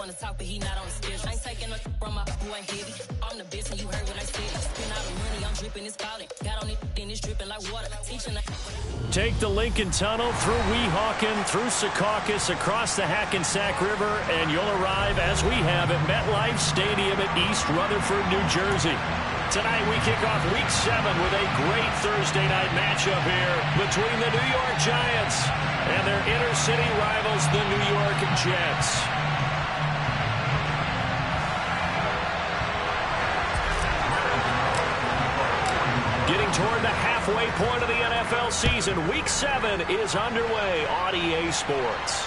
wanna talk, but he not on the schedule. I ain't taking no from my boy heavy. I'm the best, and you heard what I said. Spend all the money, I'm dripping, it's falling. Got on it, then it's dripping like water. Teaching. Take the Lincoln Tunnel through Weehawken, through Secaucus, across the Hackensack River, and you'll arrive, as we have, at MetLife Stadium at East Rutherford, New Jersey. Tonight we kick off Week 7 with a great Thursday night matchup here between the New York Giants and their inner-city rivals, the New York Jets. Getting toward the halfway point of the NFL season, Week 7 is underway on EA Sports.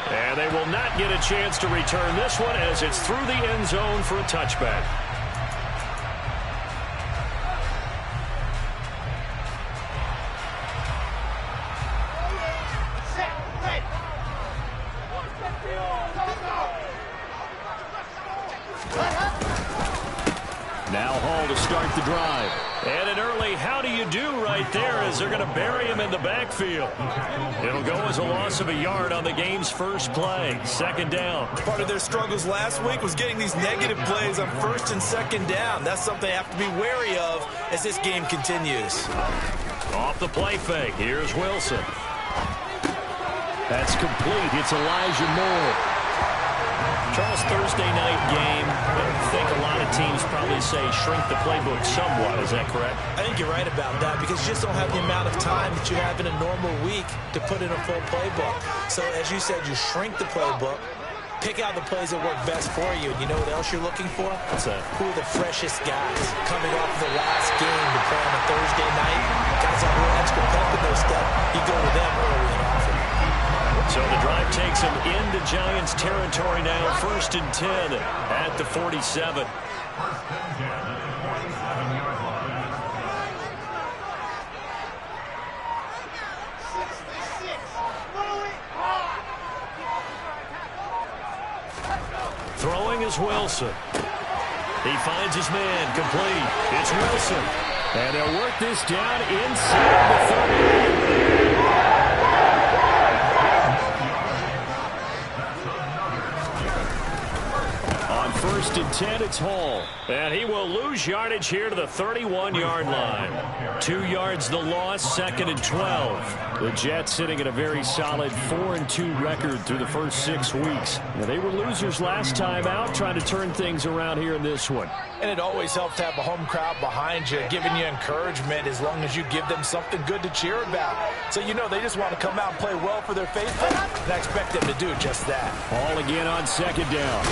And they will not get a chance to return this one as it's through the end zone for a touchback. Now Hall to start the drive. And an early how do you do right there as they're going to bury him in the backfield. It'll go as a loss of a yard on the game's first play. Second down. Part of their struggles last week was getting these negative plays on first and second down. That's something they have to be wary of as this game continues. Off the play fake. Here's Wilson. That's complete. It's Elijah Moore. Charles, Thursday night game, I think a lot of teams probably say shrink the playbook somewhat. Is that correct? I think you're right about that because you just don't have the amount of time that you have in a normal week to put in a full playbook. So, as you said, you shrink the playbook, pick out the plays that work best for you. And you know what else you're looking for? What's that? Who are the freshest guys coming off the last game to play on a Thursday night? Guys have a little extra pep in their step. You go to them early and often. So the drive takes him into Giants territory now, 1st and 10 at the 47. Throwing is Wilson. He finds his man, complete. It's Wilson. And they'll work this down inside the 30. On 1st and 10, it's Hall. And he will lose yardage here to the 31-yard line. 2 yards the loss, 2nd and 12. The Jets sitting at a very solid 4-2 record through the first 6 weeks. Now, they were losers last time out, trying to turn things around here in this one. And it always helps to have a home crowd behind you, giving you encouragement as long as you give them something good to cheer about. So you know they just want to come out and play well for their faithful, and I expect them to do just that. Hall again on 2nd down.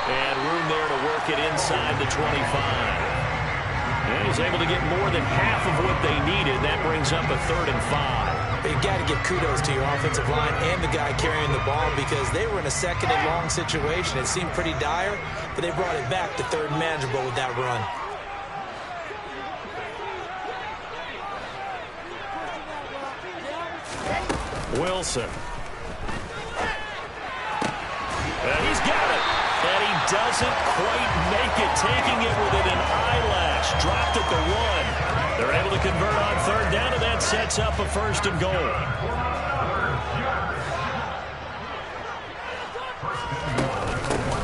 And room there to work it inside the 25. And he's able to get more than half of what they needed. That brings up a 3rd and 5. You got to give kudos to your offensive line and the guy carrying the ball because they were in a 2nd and long situation. It seemed pretty dire, but they brought it back to 3rd and manageable with that run. Wilson. And he's got it. And he doesn't quite make it, taking it within an eyelash. Dropped at the 1. They're able to convert on 3rd down, and that sets up a 1st and goal.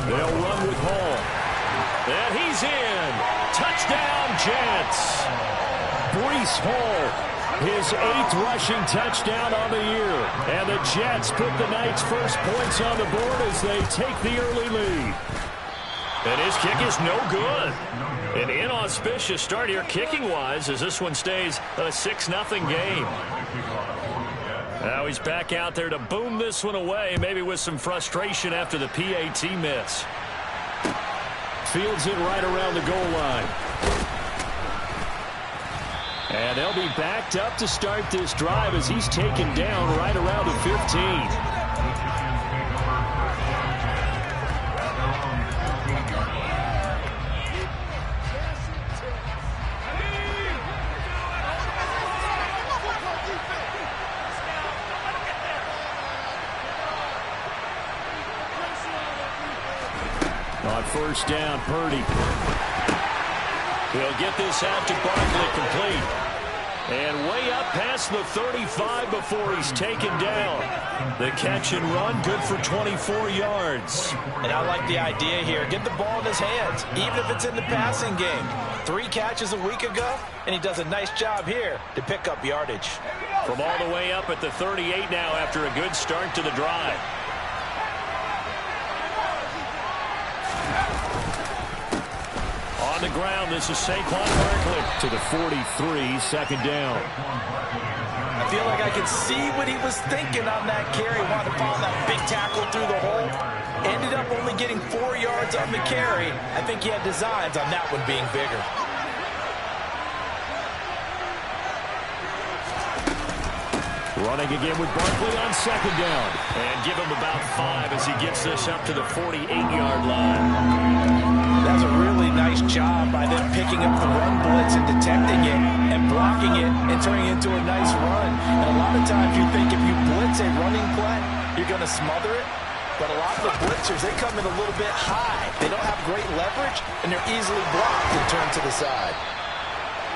They'll run with Hall. And he's in. Touchdown, Jets. Breece Hall. His 8th rushing touchdown on the year. And the Jets put the night's first points on the board as they take the early lead. And his kick is no good. An inauspicious start here kicking-wise as this one stays a 6-0 game. Now he's back out there to boom this one away, maybe with some frustration after the PAT miss. Fields it right around the goal line. And they'll be backed up to start this drive as he's taken down right around the 15. On 1st down, Purdy. He'll get this out to Barkley, complete. And way up past the 35 before he's taken down. The catch and run, good for 24 yards. And I like the idea here. Get the ball in his hands, even if it's in the passing game. 3 catches a week ago, and he does a nice job here to pick up yardage. From all the way up at the 38 now after a good start to the drive. On the ground, this is Saquon Barkley to the 43, second down. I feel like I can see what he was thinking on that carry. Wanted to follow that big tackle through the hole. Ended up only getting 4 yards on the carry. I think he had designs on that one being bigger. Running again with Barkley on second down. And give him about 5 as he gets this up to the 48-yard line. That's a really nice job by them picking up the run blitz and detecting it and blocking it and turning it into a nice run. And a lot of times you think if you blitz a running play, you're going to smother it. But a lot of the blitzers, they come in a little bit high. They don't have great leverage, and they're easily blocked and turned to the side.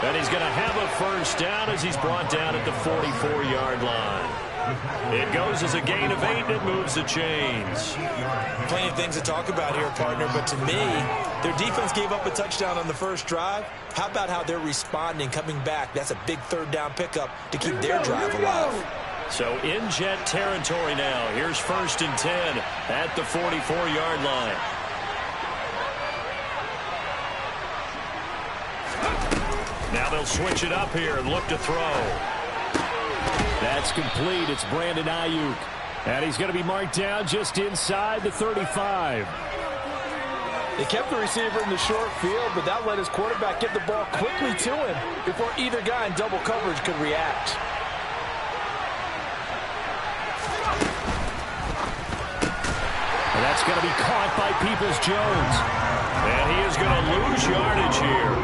And he's going to have a first down as he's brought down at the 44-yard line. It goes as a gain of 8 and moves the chains. Plenty of things to talk about here, partner, but to me, their defense gave up a touchdown on the first drive. How about how they're responding, coming back? That's a big third down pickup to keep their drive alive. So in Jet territory now. Here's 1st and 10 at the 44-yard line. Now they'll switch it up here and look to throw. That's complete. It's Brandon Ayuk. And he's going to be marked down just inside the 35. They kept the receiver in the short field, but that let his quarterback get the ball quickly to him before either guy in double coverage could react. And that's going to be caught by Peoples-Jones. And he is going to lose yardage here.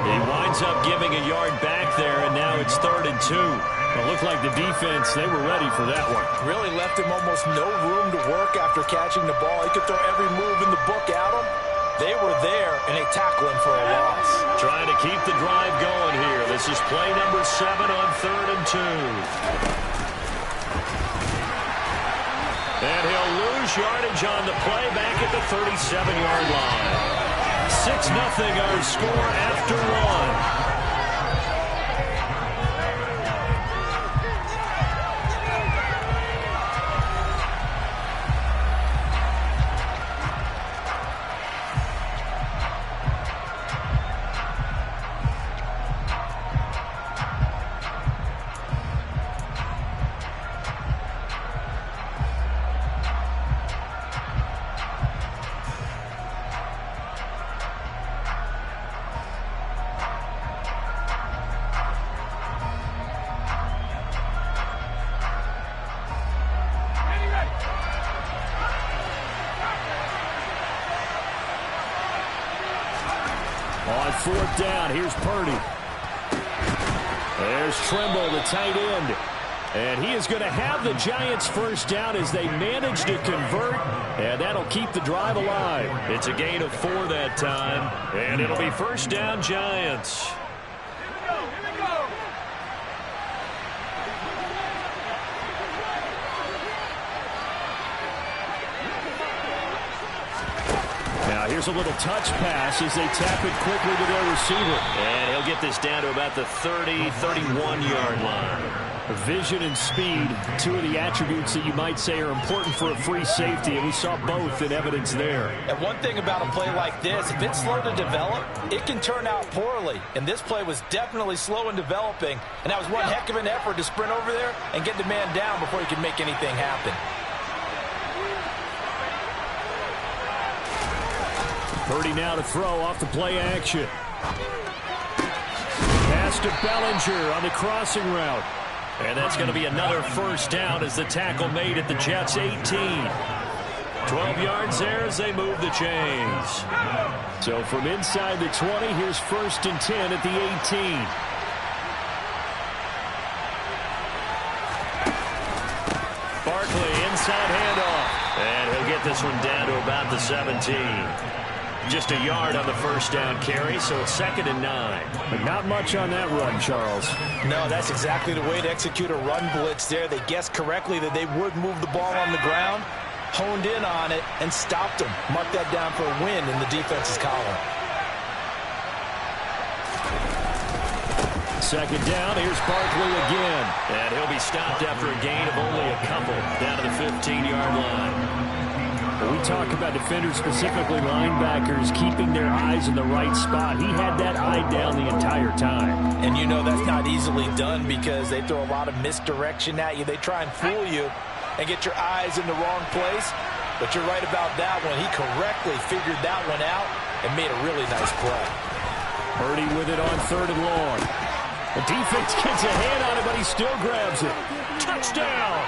He winds up giving a yard back there, and now it's 3rd and 2. It looked like the defense, they were ready for that one. Really left him almost no room to work after catching the ball. He could throw every move in the book at him. They were there, and they tackle him for a loss. Trying to keep the drive going here. This is play number 7 on 3rd and 2. And he'll lose yardage on the play back at the 37-yard line. 6-0 our score after 1. On 4th down, here's Purdy. There's Trimble, the tight end. And he is going to have the Giants' first down as they manage to convert. And that'll keep the drive alive. It's a gain of 4 that time. And it'll be 1st down Giants. Now here's a little touch pass as they tap it quickly to their receiver. And he'll get this down to about the 30, 31-yard line. Vision and speed, 2 of the attributes that you might say are important for a free safety, and we saw both in evidence there. And one thing about a play like this, if it's slow to develop, it can turn out poorly. And this play was definitely slow in developing, and that was one heck of an effort to sprint over there and get the man down before he could make anything happen. Purdy now to throw off the play action. Pass to Bellinger on the crossing route. And that's going to be another first down as the tackle made at the Jets' 18. 12 yards there as they move the chains. So from inside the 20, here's 1st and 10 at the 18. Barkley inside handoff. And he'll get this one down to about the 17. Just a yard on the first down carry, so it's 2nd and 9. But not much on that run, Charles. No, that's exactly the way to execute a run blitz there. They guessed correctly that they would move the ball on the ground, honed in on it, and stopped them. Mark that down for a win in the defense's column. 2nd down, here's Barkley again. And he'll be stopped after a gain of only a couple down to the 15-yard line. We talk about defenders, specifically linebackers, keeping their eyes in the right spot. He had that eye down the entire time. And you know that's not easily done because they throw a lot of misdirection at you. They try and fool you and get your eyes in the wrong place. But you're right about that one. He correctly figured that one out and made a really nice play. Purdy with it on 3rd and long. The defense gets a hand on it, but he still grabs it. Touchdown!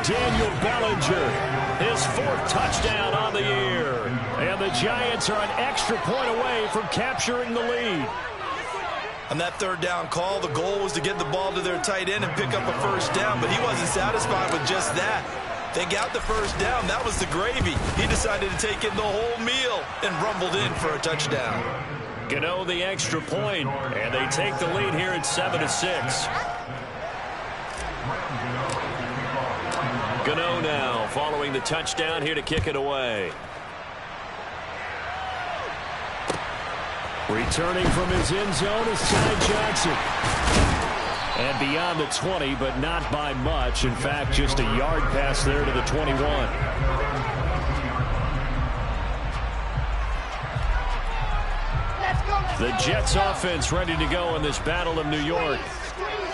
Daniel Bellinger, his 4th touchdown on the year. And the Giants are an extra point away from capturing the lead. On that 3rd down call, the goal was to get the ball to their tight end and pick up a first down, but he wasn't satisfied with just that. They got the first down. That was the gravy. He decided to take in the whole meal and rumbled in for a touchdown. Gano the extra point, and they take the lead here at 7-6. Gano now following the touchdown here to kick it away. Returning from his end zone is Ty Johnson. And beyond the 20, but not by much. In fact, just a yard pass there to the 21. The Jets offense ready to go in this Battle of New York.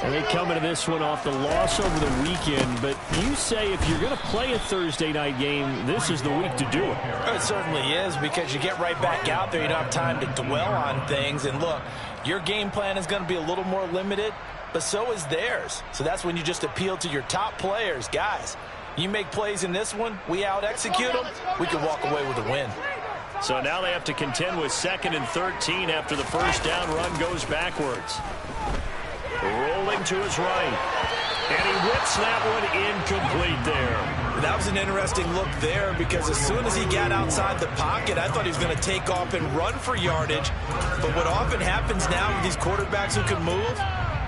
And they come into this one off the loss over the weekend. But you say if you're going to play a Thursday night game, this is the week to do it. It certainly is because you get right back out there. You don't have time to dwell on things. And look, your game plan is going to be a little more limited, but so is theirs. So that's when you just appeal to your top players. Guys, you make plays in this one, we out-execute them, we can walk away with a win. So now they have to contend with 2nd and 13 after the first down run goes backwards. Rolling to his right. And he whips that one incomplete there. That was an interesting look there because as soon as he got outside the pocket, I thought he was going to take off and run for yardage. But what often happens now with these quarterbacks who can move,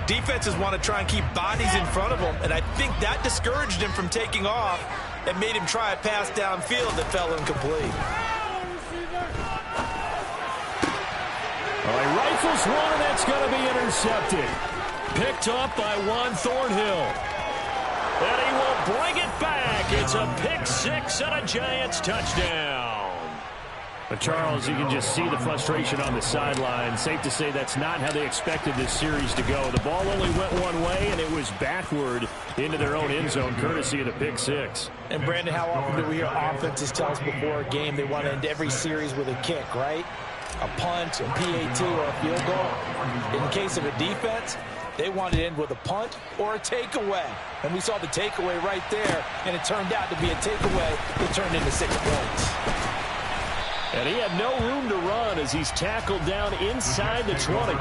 defenses want to try and keep bodies in front of them. And I think that discouraged him from taking off and made him try a pass downfield that fell incomplete. He rifles one, and that's going to be intercepted. Picked up by Juan Thornhill. And he will bring it back. It's a pick 6 and a Giants touchdown. But, Charles, you can just see the frustration on the sideline. Safe to say that's not how they expected this series to go. The ball only went one way, and it was backward into their own end zone, courtesy of the pick 6. And, Brandon, how often do we hear offenses tell us before a game they want to end every series with a kick, right? A punt, a PAT, or a field goal. In the case of a defense, they wanted to end with a punt or a takeaway. And we saw the takeaway right there, and it turned out to be a takeaway that turned into 6 points. And he had no room to run as he's tackled down inside the 20.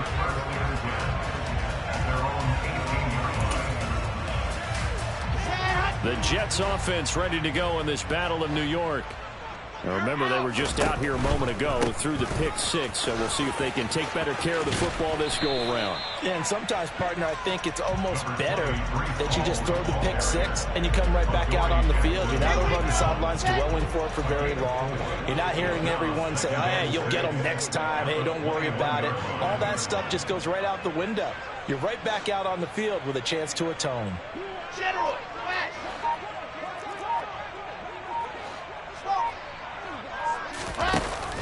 The Jets offense ready to go in this Battle of New York. Now remember, they were just out here a moment ago through the pick 6, so we'll see if they can take better care of the football this go-around. Yeah, and sometimes, partner, I think it's almost better that you just throw the pick 6 and you come right back out on the field. You're not over on the sidelines dwelling for it for very long. You're not hearing everyone say, oh, yeah, you'll get them next time. Hey, don't worry about it. All that stuff just goes right out the window. You're right back out on the field with a chance to atone. General.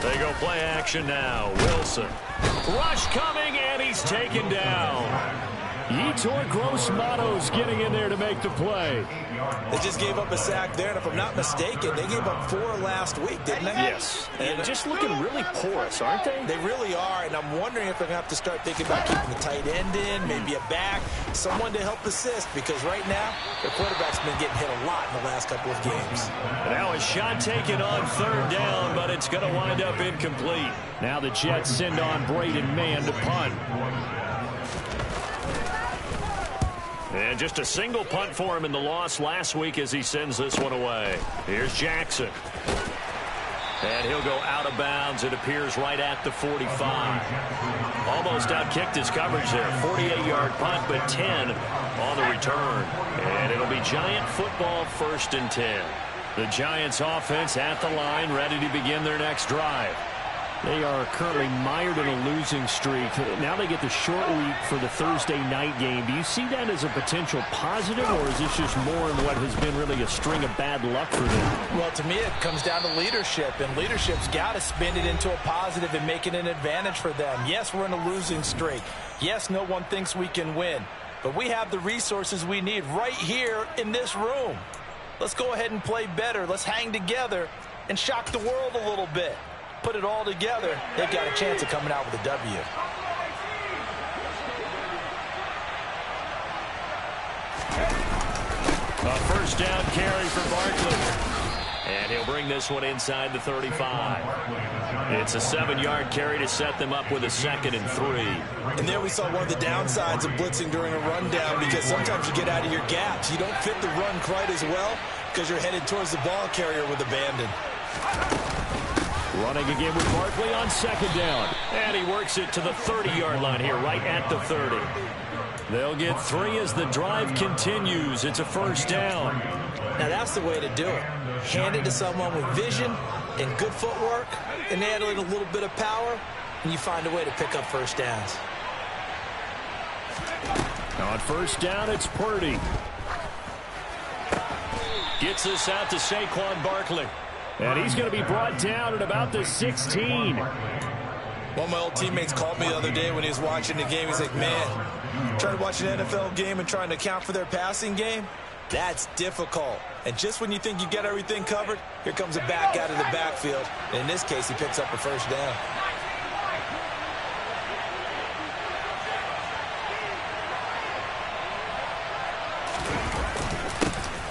They go play action now. Wilson. Rush coming, and he's taken down. Yetur Gross-Matos getting in there to make the play. They just gave up a sack there, and if I'm not mistaken, they gave up 4 last week, didn't they? Yes. And just looking really porous, aren't they? They really are, and I'm wondering if they're going to have to start thinking about keeping the tight end in, maybe a back, someone to help assist, because right now, their quarterback's been getting hit a lot in the last couple of games. Now a shot taken on 3rd down, but it's going to wind up incomplete. Now the Jets send on Braden Mann to punt. And just a single punt for him in the loss last week as he sends this one away. Here's Jackson. And he'll go out of bounds. It appears right at the 45. Almost outkicked his coverage there. 48-yard punt, but 10 on the return. And it'll be Giant football, 1st and 10. The Giants offense at the line, ready to begin their next drive. They are currently mired in a losing streak. Now they get the short week for the Thursday night game. Do you see that as a potential positive, or is this just more in what has been really a string of bad luck for them? Well, to me, it comes down to leadership, and leadership's got to spin it into a positive and make it an advantage for them. Yes, we're in a losing streak. Yes, no one thinks we can win, but we have the resources we need right here in this room. Let's go ahead and play better. Let's hang together and shock the world a little bit. Put it all together, they've got a chance of coming out with a W. A 1st down carry for Barkley. And he'll bring this one inside the 35. It's a 7-yard carry to set them up with a 2nd and 3. And there we saw one of the downsides of blitzing during a rundown, because sometimes you get out of your gaps. You don't fit the run quite as well because you're headed towards the ball carrier with abandon. Running again with Barkley on 2nd down. And he works it to the 30-yard line here, right at the 30. They'll get 3 as the drive continues. It's a 1st down. Now, that's the way to do it. Hand it to someone with vision and good footwork, and add a little bit of power, and you find a way to pick up 1st downs. On 1st down, it's Purdy. Gets this out to Saquon Barkley. And he's going to be brought down at about the 16. One of my old teammates called me the other day when he was watching the game. He's like, man, trying to watch an NFL game and trying to account for their passing game, that's difficult. And just when you think you get everything covered, here comes a back out of the backfield. And in this case, he picks up a 1st down.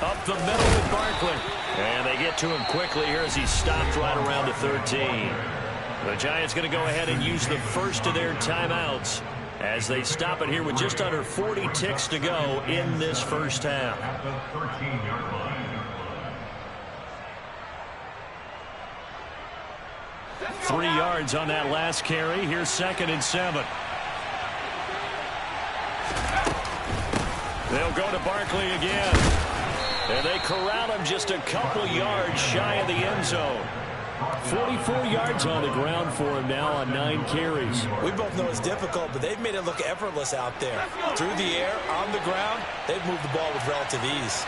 Up the middle with Barkley. And they get to him quickly here as he stopped right around the 13. The Giants going to go ahead and use the first of their timeouts as they stop it here with just under 40 ticks to go in this 1st half. 3 yards on that last carry. Here's 2nd and 7. They'll go to Barkley again. And they corral him just a couple yards shy of the end zone. 44 yards on the ground for him now on 9 carries. We both know it's difficult, but they've made it look effortless out there. Through the air, on the ground, they've moved the ball with relative ease.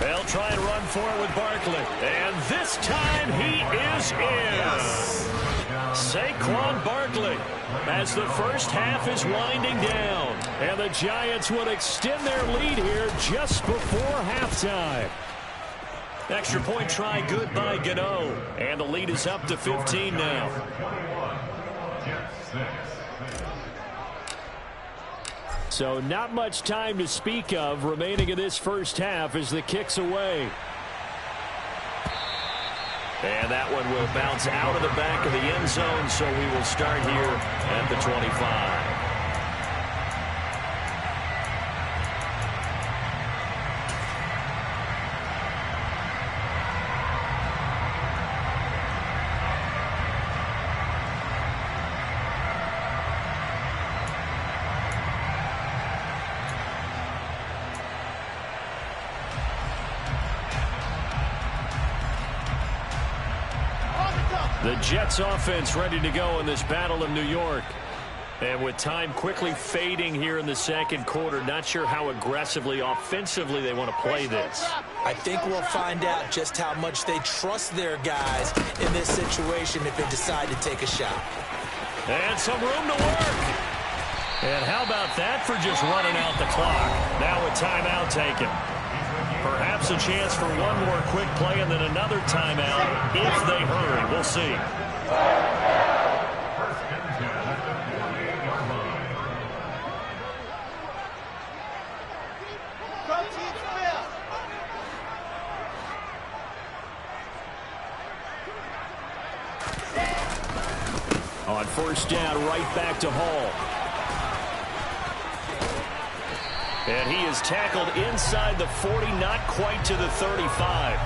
They'll try and run for it with Barkley. And this time he is in. Yes. Saquon Barkley as the 1st half is winding down. And the Giants would extend their lead here just before halftime. Extra point try good by Gano. And the lead is up to 15 now. So not much time to speak of remaining in this 1st half as the kick's away. And that one will bounce out of the back of the end zone, so we will start here at the 25. The Jets offense ready to go in this battle of New York. And with time quickly fading here in the 2nd quarter, not sure how aggressively, offensively they want to play this. I think we'll find out just how much they trust their guys in this situation if they decide to take a shot. And some room to work. And how about that for just running out the clock? Now a timeout taken. Perhaps a chance for one more quick play and then another timeout if they hurry. We'll see. On 1st down, right back to Hall. And he is tackled inside the 40, not quite to the 35.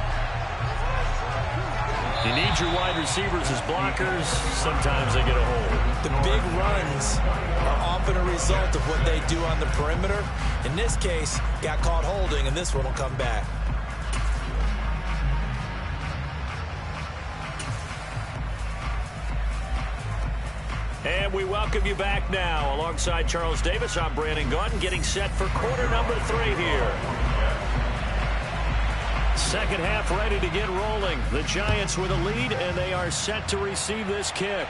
You need your wide receivers as blockers. Sometimes they get a hold. The big runs are often a result of what they do on the perimeter. In this case, got caught holding, and this one will come back. And we welcome you back now. Alongside Charles Davis, I'm Brandon Gaudin, getting set for quarter number 3 here. Second half ready to get rolling. The Giants with a lead, and they are set to receive this kick.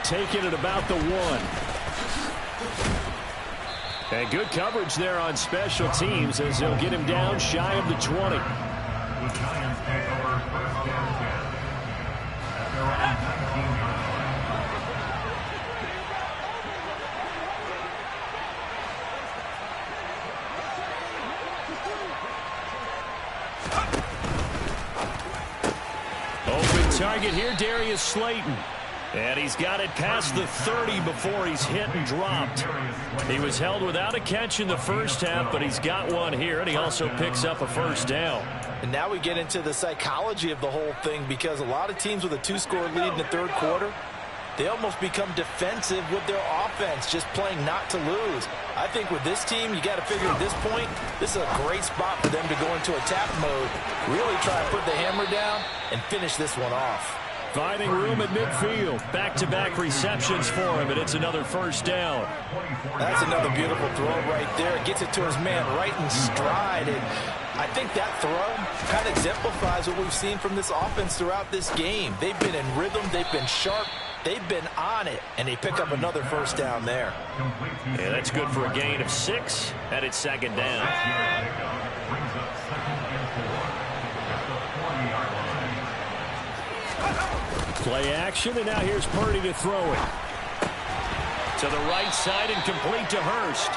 Taking it about the 1. And good coverage there on special teams as they'll get him down shy of the 20. The Giants take over first and 10 at their own 19-yard line. Target here, Darius Slayton. And he's got it past the 30 before he's hit and dropped. He was held without a catch in the first half, but he's got one here, and he also picks up a first down. And now we get into the psychology of the whole thing, because a lot of teams with a 2-score lead in the third quarter, they almost become defensive with their offense, just playing not to lose. I think with this team, you got to figure at this point, this is a great spot for them to go into attack mode, really try to put the hammer down and finish this one off. Finding room at midfield. Back-to-back receptions for him, and it's another first down. That's another beautiful throw right there. Gets it to his man right in stride. And I think that throw kind of exemplifies what we've seen from this offense throughout this game. They've been in rhythm. They've been sharp. They've been on it, and they pick up another first down there. Yeah, that's good for a gain of 6, and it's second down. Play action, and now here's Purdy to throw it. To the right side and complete to Hurst.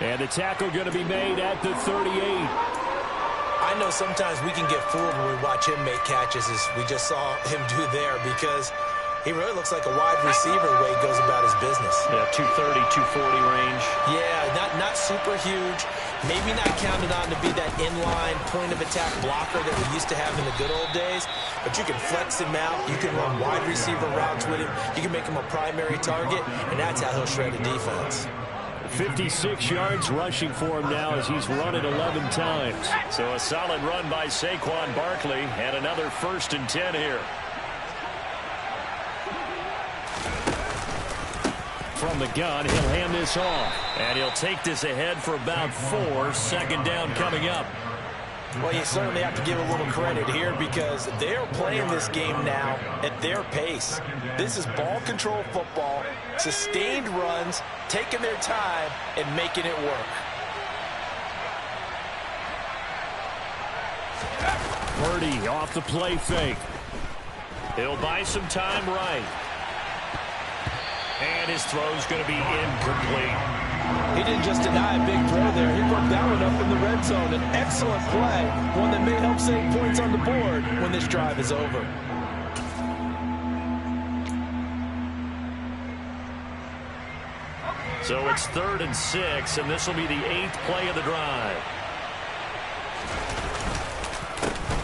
And the tackle going to be made at the 38. I know sometimes we can get fooled when we watch him make catches, as we just saw him do there, because he really looks like a wide receiver the way he goes about his business. Yeah, 230, 240 range. Yeah, not super huge. Maybe not counted on to be that inline point-of-attack blocker that we used to have in the good old days. But you can flex him out. You can run wide receiver routes with him. You can make him a primary target, and that's how he'll shred a defense. 56 yards rushing for him now as he's run it 11 times. So a solid run by Saquon Barkley, and another first and 10 here. From the gun, he'll hand this off. And he'll take this ahead for about 4. Second down coming up. Well, you certainly have to give a little credit here, because they're playing this game now at their pace. This is ball control football, sustained runs, taking their time and making it work. Purdy off the play fake. He'll buy some time right. And his throw's going to be incomplete. He didn't just deny a big throw there. He broke that one up in the red zone. An excellent play, one that may help save points on the board when this drive is over. So it's 3rd and 6, and this will be the 8th play of the drive.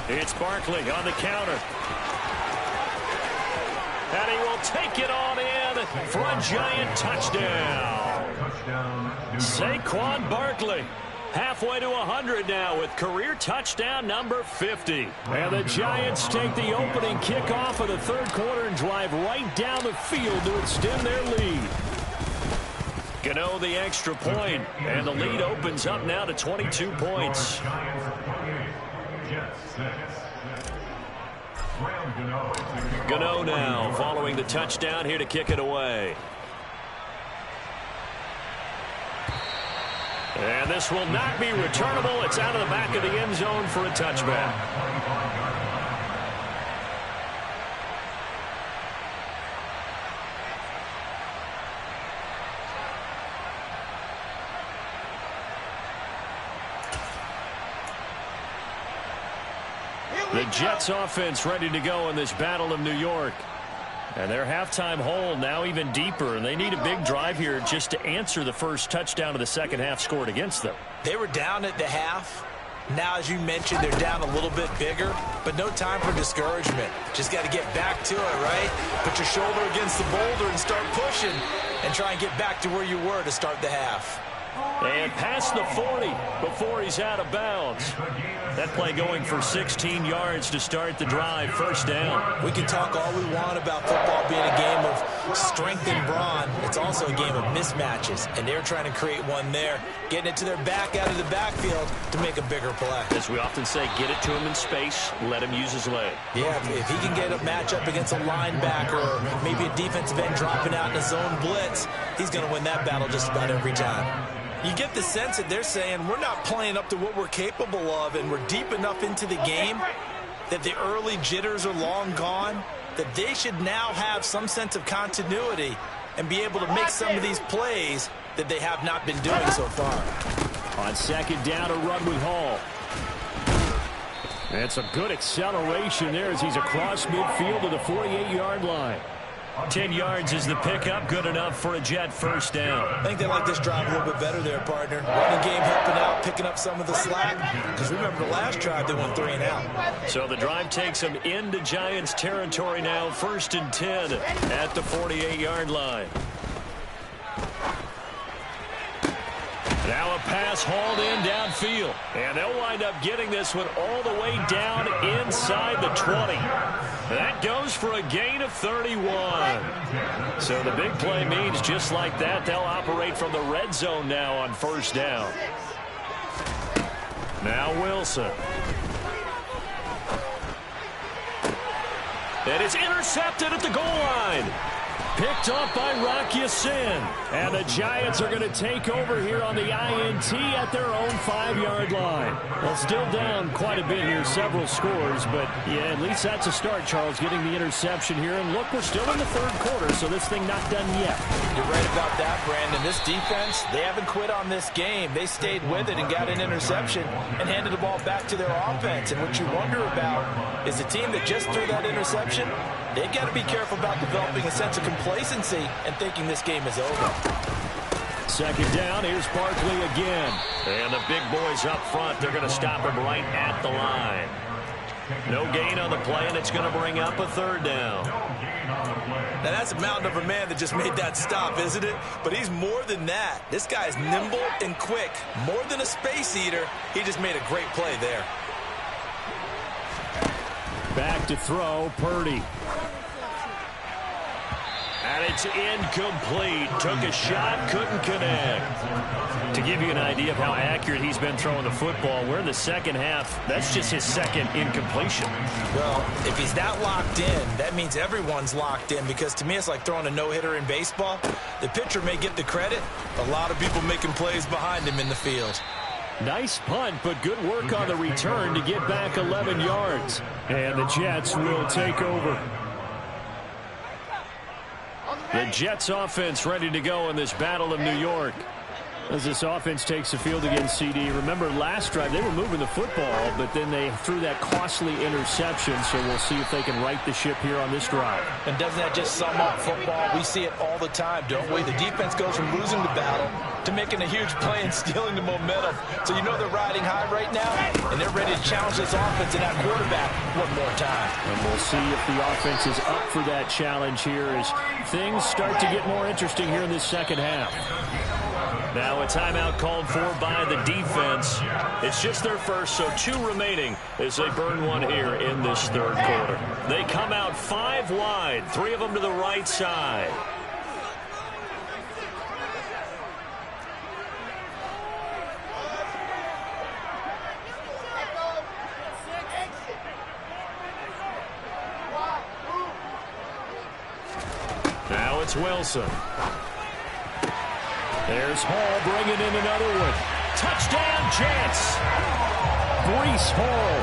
It's Barkley on the counter. And he will take it on in for a Giant touchdown. Saquon Barkley halfway to 100 now with career touchdown number 50. And the Giants take the opening kickoff of the third quarter and drive right down the field to extend their lead. Gano the extra point, and the lead opens up now to 22 points. Gano now following the touchdown here to kick it away. And this will not be returnable. It's out of the back of the end zone for a touchback. The Jets offense ready to go in this Battle of New York. And their halftime hole now even deeper, and they need a big drive here just to answer the first touchdown of the second half scored against them. They were down at the half. Now, as you mentioned, they're down a little bit bigger, but no time for discouragement. Just got to get back to it, right? Put your shoulder against the boulder and start pushing and try and get back to where you were to start the half. And past the 40 before he's out of bounds. That play going for 16 yards to start the drive, first down. We can talk all we want about football being a game of strength and brawn. It's also a game of mismatches, and they're trying to create one there, getting it to their back out of the backfield to make a bigger play. As we often say, get it to him in space, let him use his leg. Yeah, if he can get a matchup against a linebacker or maybe a defensive end dropping out in a zone blitz, he's going to win that battle just about every time. You get the sense that they're saying we're not playing up to what we're capable of, and we're deep enough into the game that the early jitters are long gone, that they should now have some sense of continuity and be able to make some of these plays that they have not been doing so far. On second down, a run with Hall. And some good acceleration there as he's across midfield to the 48-yard line. 10 yards is the pickup, good enough for a Jet first down. I think they like this drive a little bit better there, partner. Running game helping out, picking up some of the slack. Because remember the last drive, they went 3 and out. So the drive takes them into Giants territory now, 1st and 10 at the 48-yard line. Now a pass hauled in downfield. And they'll wind up getting this one all the way down inside the 20. That goes for a gain of 31. So the big play means just like that, they'll operate from the red zone now on first down. Now Wilson. And it's intercepted at the goal line. Picked off by Rock Ya-Sin. And the Giants are going to take over here on the INT at their own 5-yard line. Well, still down quite a bit here, several scores. But, yeah, at least that's a start, Charles, getting the interception here. And, look, we're still in the third quarter, so this thing not done yet. You're right about that, Brandon. This defense, they haven't quit on this game. They stayed with it and got an interception and handed the ball back to their offense. And what you wonder about is the team that just threw that interception, they've got to be careful about developing a sense of complacency and thinking this game is over. Second down, here's Barkley again. And the big boys up front, they're going to stop him right at the line. No gain on the play, and it's going to bring up a third down. Now, that's a mountain of a man that just made that stop, isn't it? But he's more than that. This guy's nimble and quick. More than a space eater, he just made a great play there. Back to throw, Purdy. And it's incomplete. Took a shot, couldn't connect. To give you an idea of how accurate he's been throwing the football, we're in the second half. That's just his second incompletion. Well, if he's that locked in, that means everyone's locked in, because to me it's like throwing a no-hitter in baseball. The pitcher may get the credit. A lot of people making plays behind him in the field. Nice punt, but good work on the return to get back 11 yards. And the Jets will take over. The Jets offense ready to go in this Battle of New York. As this offense takes the field against CD. Remember, last drive, they were moving the football, but then they threw that costly interception, so we'll see if they can right the ship here on this drive. And doesn't that just sum up football? We see it all the time, don't we? The defense goes from losing the battle to making a huge play and stealing the momentum. So you know they're riding high right now, and they're ready to challenge this offense and that quarterback one more time. And we'll see if the offense is up for that challenge here as things start to get more interesting here in this second half. Now a timeout called for by the defense. It's just their first, so 2 remaining as they burn one here in this third quarter. They come out 5 wide, 3 of them to the right side. Now it's Wilson. There's Hall bringing in another one. Touchdown, Jets. Breece Hall,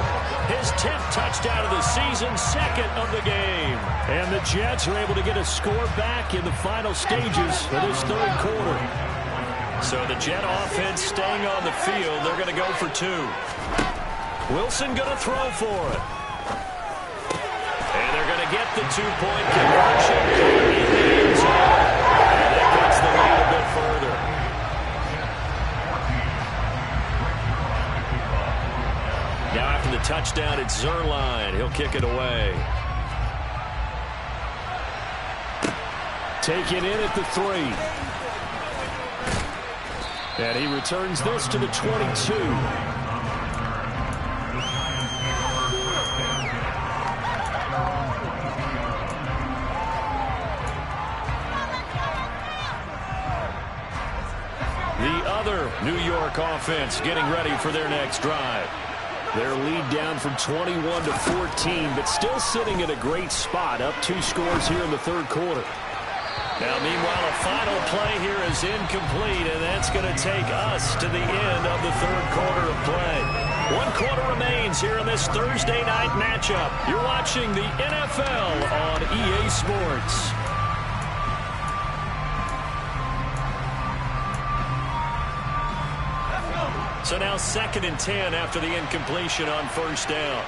his 10th touchdown of the season, 2nd of the game. And the Jets are able to get a score back in the final stages of this third quarter. So the Jet offense staying on the field. They're going to go for 2. Wilson going to throw for it. And they're going to get the two-point conversion in the end zone. And that gets the lead a bit further. Now after the touchdown, it's Zuerlein. He'll kick it away. Taken in at the 3. And he returns this to the 22. The other New York offense getting ready for their next drive. Their lead down from 21 to 14, but still sitting at a great spot, up 2 scores here in the third quarter. Now, meanwhile, a final play here is incomplete, and that's going to take us to the end of the third quarter of play. 1 quarter remains here in this Thursday night matchup. You're watching the NFL on EA Sports. So now 2nd and 10 after the incompletion on first down.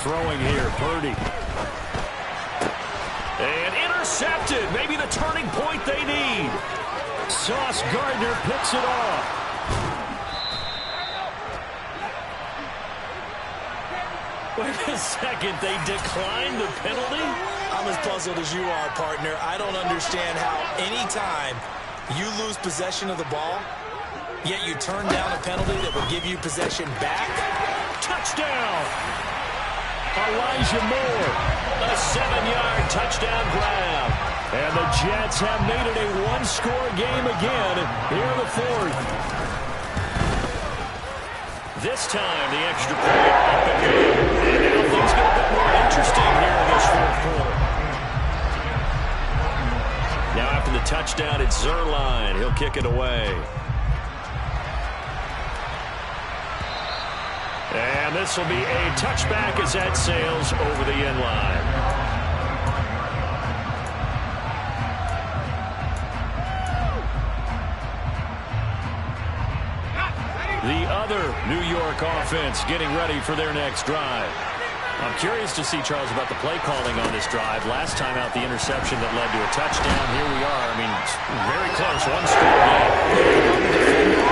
Throwing here, Purdy. And intercepted. Maybe the turning point they need. Sauce Gardner picks it off. Wait a second. They declined the penalty? I'm as puzzled as you are, partner. I don't understand how any time you lose possession of the ball, yet you turn down a penalty that would give you possession back. Touchdown! Elijah Moore, a 7-yard touchdown grab. And the Jets have made it a 1-score game again here in the 4th. This time, the extra point up and good. And now things get a bit more interesting here in this 4th quarter. Now after the touchdown, it's Zuerlein. He'll kick it away. And this will be a touchback as that sails over the end line. The other New York offense getting ready for their next drive. I'm curious to see, Charles, about the play calling on this drive. Last time out, the interception that led to a touchdown. Here we are. I mean, very close. 1-score game.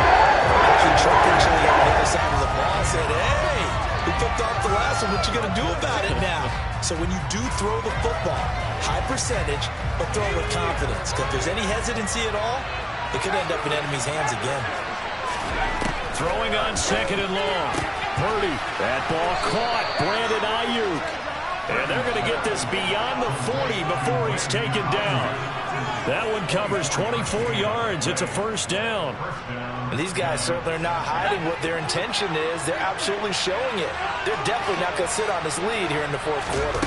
Actually, on the other side of the ball said, hey, we picked off the last one. What you going to do about it now? So when you do throw the football, high percentage, but throw it with confidence. Because if there's any hesitancy at all, it could end up in enemy's hands again. Throwing on 2nd and long. Purdy, that ball caught. Brandon Ayuk. And they're going to get this beyond the 40 before he's taken down. That one covers 24 yards. It's a first down. And these guys certainly are not hiding what their intention is. They're absolutely showing it. They're definitely not going to sit on this lead here in the 4th quarter.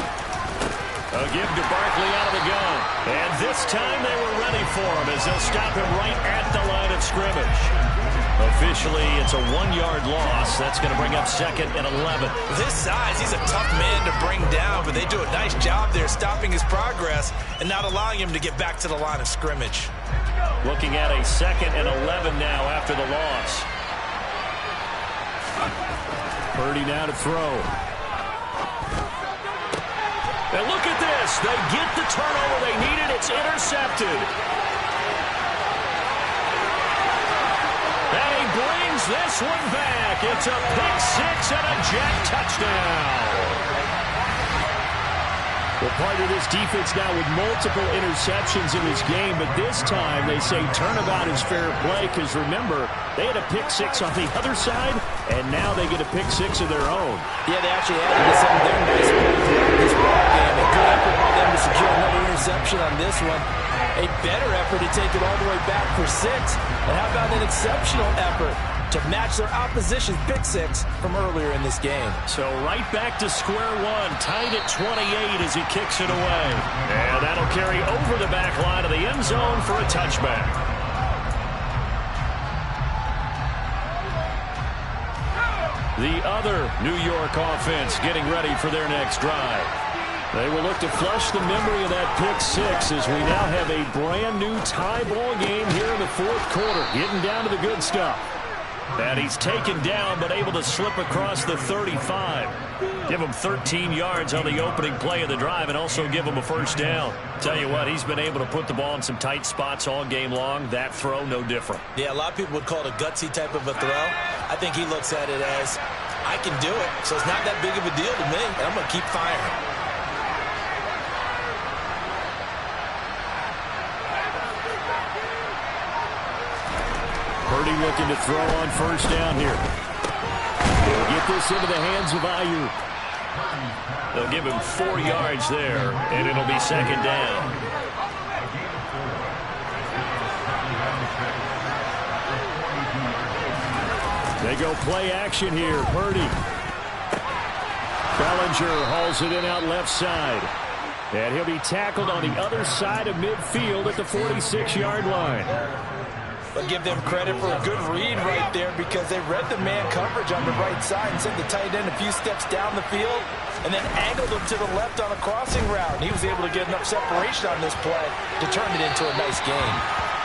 A give to Barkley out of the gun. And this time they were ready for him as they'll stop him right at the line of scrimmage. Officially, it's a 1-yard loss. That's going to bring up 2nd and 11. This size, he's a tough man to bring down, but they do a nice job there stopping his progress and not allowing him to get back to the line of scrimmage. Looking at a 2nd and 11 now after the loss. Purdy now to throw. And look at this. They get the turnover they needed. It's intercepted. And he brings this one back. It's a pick-6 and a Jet touchdown. Well, part of this defense now with multiple interceptions in this game, but this time they say turnabout is fair play because, remember, they had a pick-6 on the other side, and now they get a pick-6 of their own. Yeah, they actually added to some of their nice plays throughout this ball game. A good effort by them to secure another interception on this one. A better effort to take it all the way back for 6. And how about an exceptional effort to match their opposition's pick-6 from earlier in this game. So right back to square one, tied at 28 as he kicks it away. And that'll carry over the back line of the end zone for a touchback. The other New York offense getting ready for their next drive. They will look to flush the memory of that pick-6 as we now have a brand new tie ball game here in the 4th quarter, getting down to the good stuff. And he's taken down but able to slip across the 35. Give him 13 yards on the opening play of the drive and also give him a first down. Tell you what, he's been able to put the ball in some tight spots all game long. That throw, no different. Yeah, a lot of people would call it a gutsy type of a throw. I think he looks at it as, I can do it, so it's not that big of a deal to me, and I'm going to keep firing. Purdy looking to throw on first down here. He'll get this into the hands of Ayuk. They'll give him 4 yards there, and it'll be second down. They go play action here. Purdy. Bellinger hauls it in out left side. And he'll be tackled on the other side of midfield at the 46-yard line. But give them credit for a good read right there because they read the man coverage on the right side and sent the tight end a few steps down the field and then angled him to the left on a crossing route. And he was able to get enough separation on this play to turn it into a nice game.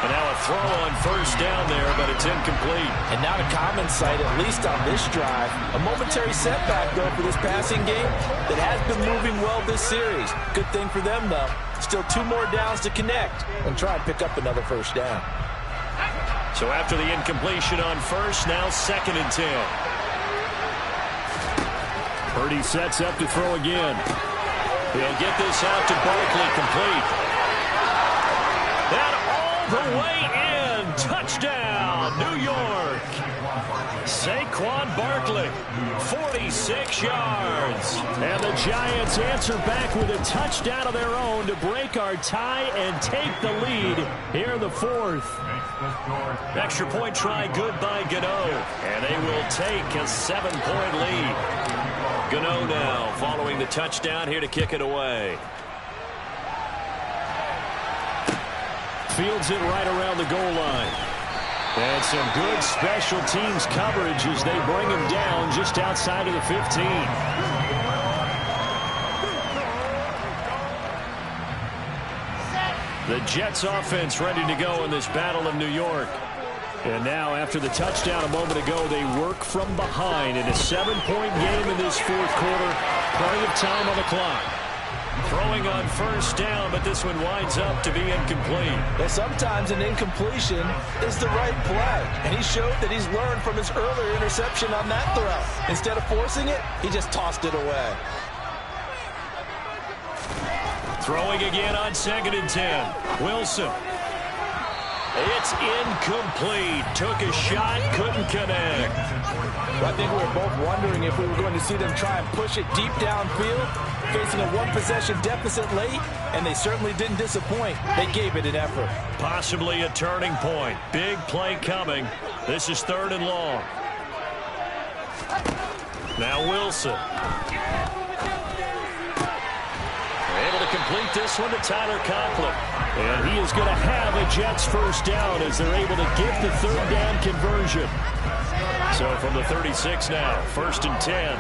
And now a throw on first down there, but it's incomplete. And not a common sight, at least on this drive. A momentary setback, though, for this passing game that has been moving well this series. Good thing for them, though. Still 2 more downs to connect and try and pick up another first down. So after the incompletion on first, now 2nd and 10. Purdy sets up to throw again. He'll get this out to Barkley, complete. And all the way in. Touchdown, New York. Saquon Barkley, 46 yards. And the Giants answer back with a touchdown of their own to break our tie and take the lead here in the 4th. Extra point try good by Gano. And they will take a 7-point lead. Gano now following the touchdown here to kick it away. Fields it right around the goal line. And some good special teams coverage as they bring him down just outside of the 15. The Jets offense ready to go in this Battle of New York. And now after the touchdown a moment ago, they work from behind in a 7-point game in this 4th quarter. Plenty of time on the clock. Throwing on first down, but this one winds up to be incomplete. Well, sometimes an incompletion is the right play. And he showed that he's learned from his earlier interception on that throw. Instead of forcing it, he just tossed it away. Throwing again on 2nd and 10. Wilson. It's incomplete. Took a shot, couldn't connect. Well, I think we were both wondering if we were going to see them try and push it deep downfield, facing a 1-possession deficit late, and they certainly didn't disappoint. They gave it an effort. Possibly a turning point. Big play coming. This is 3rd and long. Now Wilson. Able to complete this one to Tyler Conklin. And he is going to have a Jets first down as they're able to get the 3rd down conversion. So from the 36 now, 1st and 10.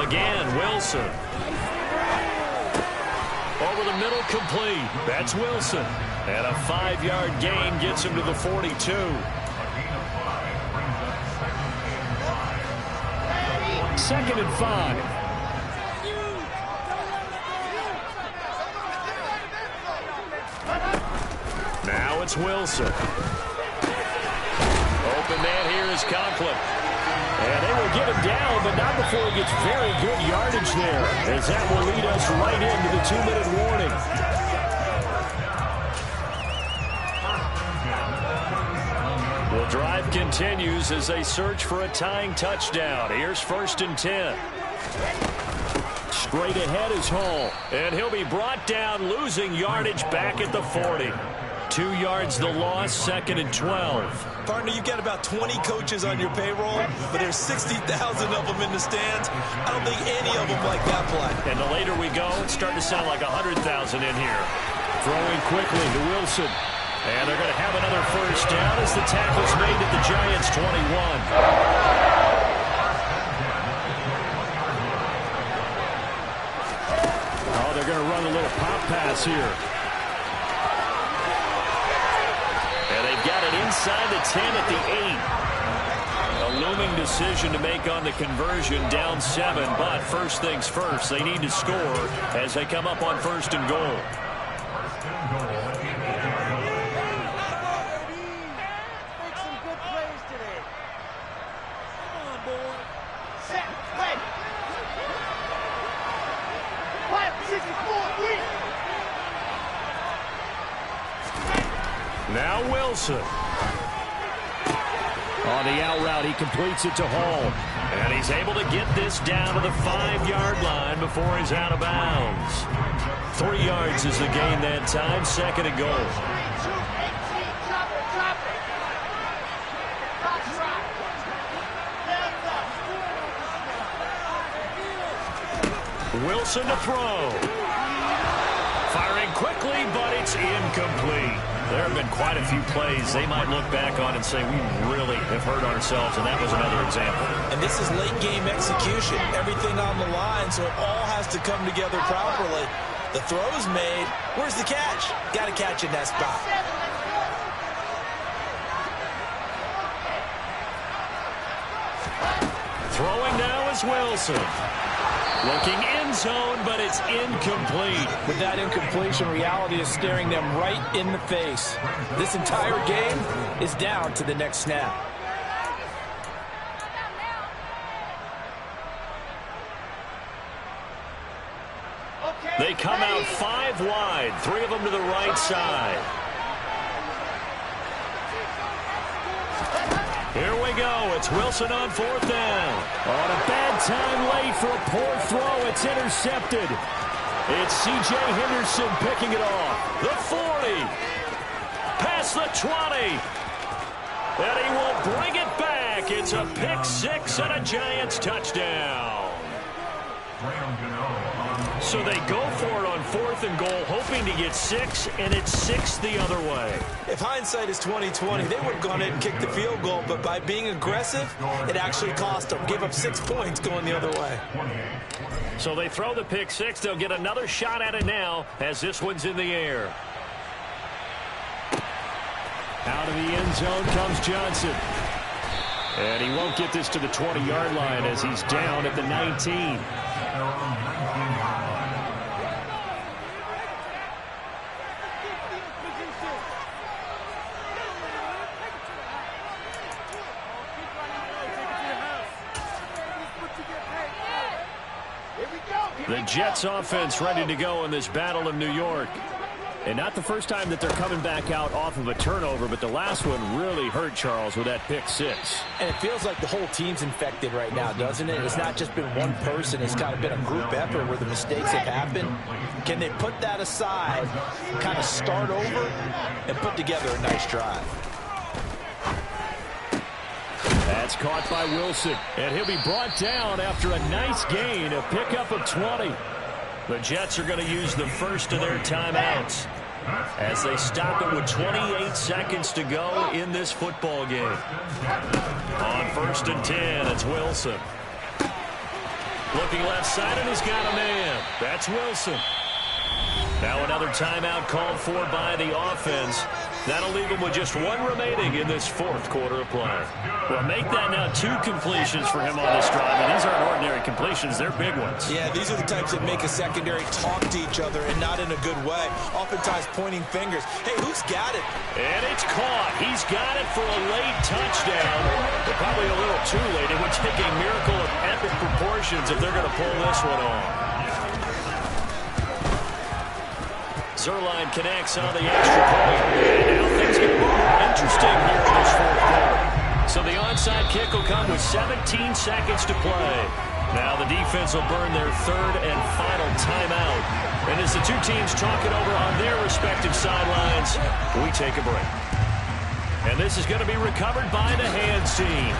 Again, Wilson. Over the middle, complete. That's Wilson. And a 5-yard gain gets him to the 42. Second and 5. Now it's Wilson. Open man here is Conklin. And they will get him down, but not before he gets very good yardage there, as that will lead us right into the 2-minute warning. The drive continues as they search for a tying touchdown. Here's 1st and 10. Straight ahead is Hall. And he'll be brought down, losing yardage back at the 40. 2 yards the loss, 2nd and 12. Partner, you've got about 20 coaches on your payroll, but there's 60,000 of them in the stands. I don't think any of them like that play. And the later we go, it's starting to sound like 100,000 in here. Throwing quickly to Wilson. And they're going to have another first down as the tackle's made at the Giants' 21. Oh, they're going to run a little pop pass here. inside the 10 at the 8. A looming decision to make on the conversion, down 7. But first things first, they need to score as they come up on 1st and goal. Now Wilson. On the out route, he completes it to Hall. And he's able to get this down to the 5-yard line before he's out of bounds. 3 yards is the gain that time, 2nd and goal. Wilson to throw. Firing quickly, but it's incomplete. There have been quite a few plays they might look back on and say, we really have hurt ourselves, and that was another example. And this is late-game execution. Everything on the line, so it all has to come together properly. The throw's made. Where's the catch? Got to catch in that spot. Throwing now is Wilson. Looking end zone, but it's incomplete. With that incompletion, reality is staring them right in the face. This entire game is down to the next snap. They come out 5 wide, 3 of them to the right side. Here we go. It's Wilson on 4th down. On a bad time late for a poor throw. It's intercepted. It's C.J. Henderson picking it off. The 40. Past the 20. And he will bring it back. It's a pick 6 and a Giants touchdown. So they go for it on 4th and goal, hoping to get 6, and it's 6 the other way. If hindsight is 20/20, they would have gone in and kicked the field goal, but by being aggressive, it actually cost them. Give up 6 points going the other way. So they throw the pick 6. They'll get another shot at it now as this one's in the air. Out of the end zone comes Johnson. And he won't get this to the 20-yard line as he's down at the 19. The Jets offense ready to go in this battle of New York. And not the first time that they're coming back out off of a turnover, but the last one really hurt Charles with that pick 6. And it feels like the whole team's infected right now, doesn't it? It's not just been one person. It's kind of been a group effort where the mistakes have happened. Can they put that aside, kind of start over, and put together a nice drive? That's caught by Wilson, and he'll be brought down after a nice gain, a pickup of 20. The Jets are going to use the first of their timeouts as they stop it with 28 seconds to go in this football game. On 1st and 10, it's Wilson. Looking left side, and he's got a man. That's Wilson. Now another timeout called for by the offense. That'll leave him with just 1 remaining in this 4th quarter of play. Well, make that now 2 completions for him on this drive. And these aren't ordinary completions. They're big ones. Yeah, these are the types that make a secondary talk to each other and not in a good way. Oftentimes pointing fingers. Hey, who's got it? And it's caught. He's got it for a late touchdown. But probably a little too late. It would take a miracle of epic proportions if they're going to pull this one off. Zerline connects on the extra point. And now things get more interesting here in this 4th quarter. So the onside kick will come with 17 seconds to play. Now the defense will burn their 3rd and final timeout. And as the 2 teams talk it over on their respective sidelines, we take a break. And this is going to be recovered by the hands team.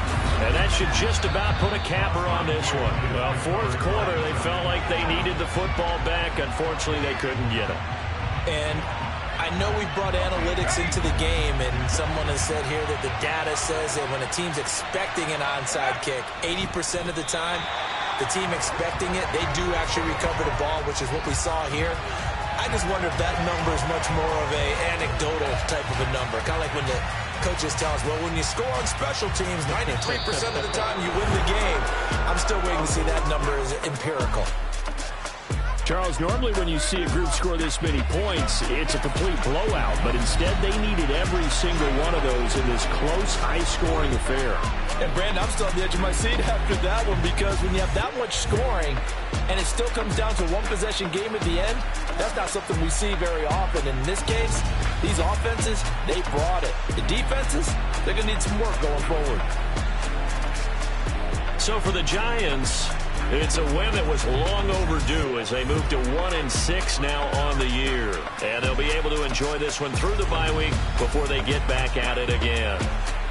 And that should just about put a capper on this one. Well, 4th quarter, they felt like they needed the football back. Unfortunately, they couldn't get it. And I know we've brought analytics into the game, and someone has said here that the data says that when a team's expecting an onside kick, 80% of the time, the team expecting it, they do actually recover the ball, which is what we saw here. I just wonder if that number is much more of a anecdotal type of a number, kind of like when the Coaches tell us, well, when you score on special teams, 93% of the time you win the game. I'm still waiting to see that number as empirical. Charles, normally when you see a group score this many points, it's a complete blowout. But instead, they needed every single one of those in this close, high-scoring affair. And, Brandon, I'm still on the edge of my seat after that one because when you have that much scoring and it still comes down to one-possession game at the end, that's not something we see very often. In this case, these offenses, they brought it. The defenses, they're going to need some work going forward. So for the Giants, it's a win that was long overdue as they move to 1-6 now on the year. And they'll be able to enjoy this one through the bye week before they get back at it again.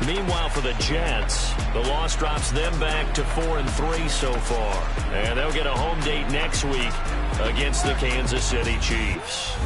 Meanwhile, for the Jets, the loss drops them back to 4-3 so far. And they'll get a home date next week against the Kansas City Chiefs.